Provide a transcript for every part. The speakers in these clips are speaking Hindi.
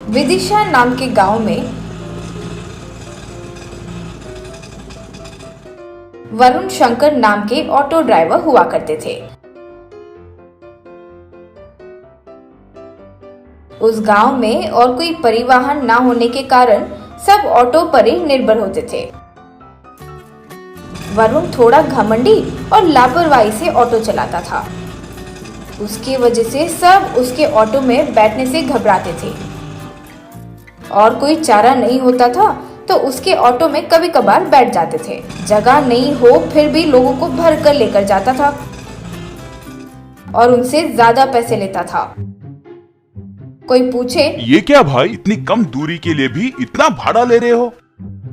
विदिशा नाम के गांव में वरुण शंकर नाम के ऑटो ड्राइवर हुआ करते थे। उस गांव में और कोई परिवहन ना होने के कारण सब ऑटो पर ही निर्भर होते थे। वरुण थोड़ा घमंडी और लापरवाही से ऑटो चलाता था। उसकी वजह से सब उसके ऑटो में बैठने से घबराते थे और कोई चारा नहीं होता था तो उसके ऑटो में कभी कभार बैठ जाते थे। जगह नहीं हो फिर भी लोगों को भर कर लेकर जाता था और उनसे ज्यादा पैसे लेता था। कोई पूछे, ये क्या भाई, इतनी कम दूरी के लिए भी इतना भाड़ा ले रहे हो?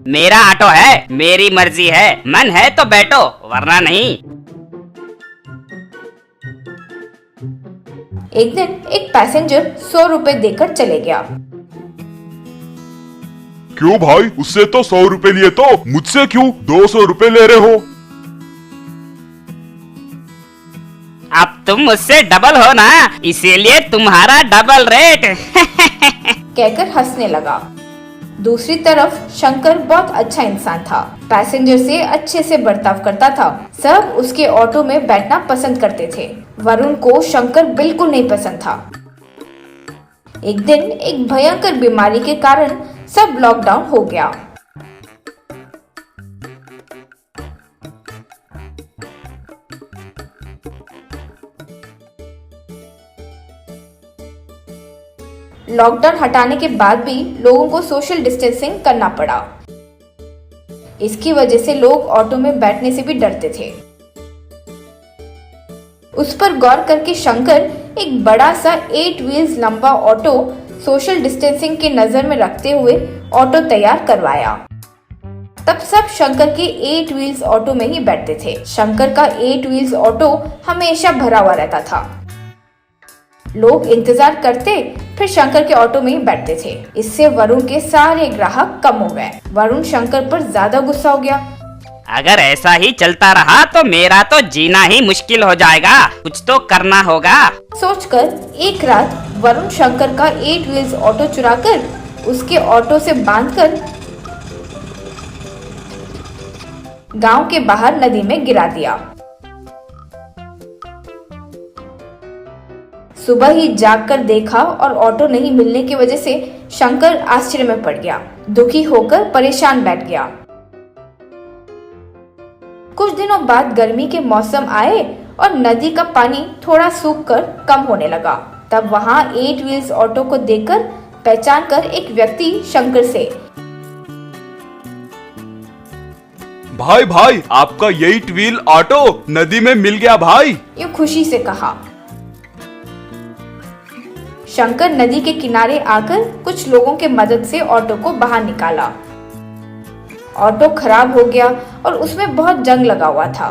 मेरा ऑटो है, मेरी मर्जी है, मन है तो बैठो वरना नहीं। एक दिन एक पैसेंजर 100 रुपए देकर चले गया। क्यों भाई, उससे तो 100 रुपए लिए तो मुझसे क्यों 200 रुपए ले रहे हो? अब तुम मुझसे डबल हो ना, इसीलिए तुम्हारा डबल रेट। कहकर हंसने लगा। दूसरी तरफ शंकर बहुत अच्छा इंसान था। पैसेंजर से अच्छे से बर्ताव करता था। सब उसके ऑटो में बैठना पसंद करते थे। वरुण को शंकर बिल्कुल नहीं पसंद था। एक दिन एक भयंकर बीमारी के कारण सब लॉकडाउन हो गया। लॉकडाउन हटाने के बाद भी लोगों को सोशल डिस्टेंसिंग करना पड़ा। इसकी वजह से लोग ऑटो में बैठने से भी डरते थे। उस पर गौर करके शंकर एक बड़ा सा 8 व्हील्स लंबा ऑटो सोशल डिस्टेंसिंग के नजर में रखते हुए ऑटो तैयार करवाया। तब सब शंकर के 8 व्हील्स ऑटो में ही बैठते थे। शंकर का 8 व्हील्स ऑटो हमेशा भरा हुआ रहता था। लोग इंतजार करते फिर शंकर के ऑटो में ही बैठते थे। इससे वरुण के सारे ग्राहक कम हो गए। वरुण शंकर पर ज्यादा गुस्सा हो गया। अगर ऐसा ही चलता रहा तो मेरा तो जीना ही मुश्किल हो जाएगा, कुछ तो करना होगा। सोचकर एक रात वरुण शंकर का 8 व्हील्स ऑटो चुराकर उसके ऑटो से बांधकर गांव के बाहर नदी में गिरा दिया। सुबह ही जागकर देखा और ऑटो नहीं मिलने की वजह से शंकर आश्चर्य में पड़ गया। दुखी होकर परेशान बैठ गया। कुछ दिनों बाद गर्मी के मौसम आए और नदी का पानी थोड़ा सूखकर कम होने लगा। तब वहां 8 व्हील्स ऑटो को देखकर पहचान कर एक व्यक्ति शंकर से, भाई भाई, आपका 8 व्हील ऑटो नदी में मिल गया भाई, यूं खुशी से कहा। शंकर नदी के किनारे आकर कुछ लोगों के मदद से ऑटो को बाहर निकाला। ऑटो खराब हो गया और उसमें बहुत जंग लगा हुआ था।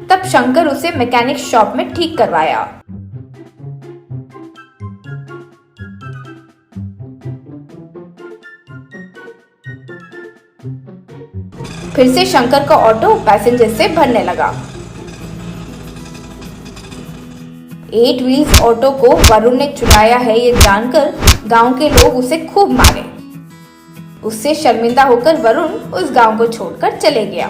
तब शंकर उसे मैकेनिक शॉप में ठीक करवाया। फिर से शंकर का ऑटो पैसेंजर से भरने लगा। 8 व्हील्स ऑटो को वरुण ने चुराया है ये जानकर गांव के लोग उसे खूब मारे। उससे शर्मिंदा होकर वरुण उस गांव को छोड़कर चले गया।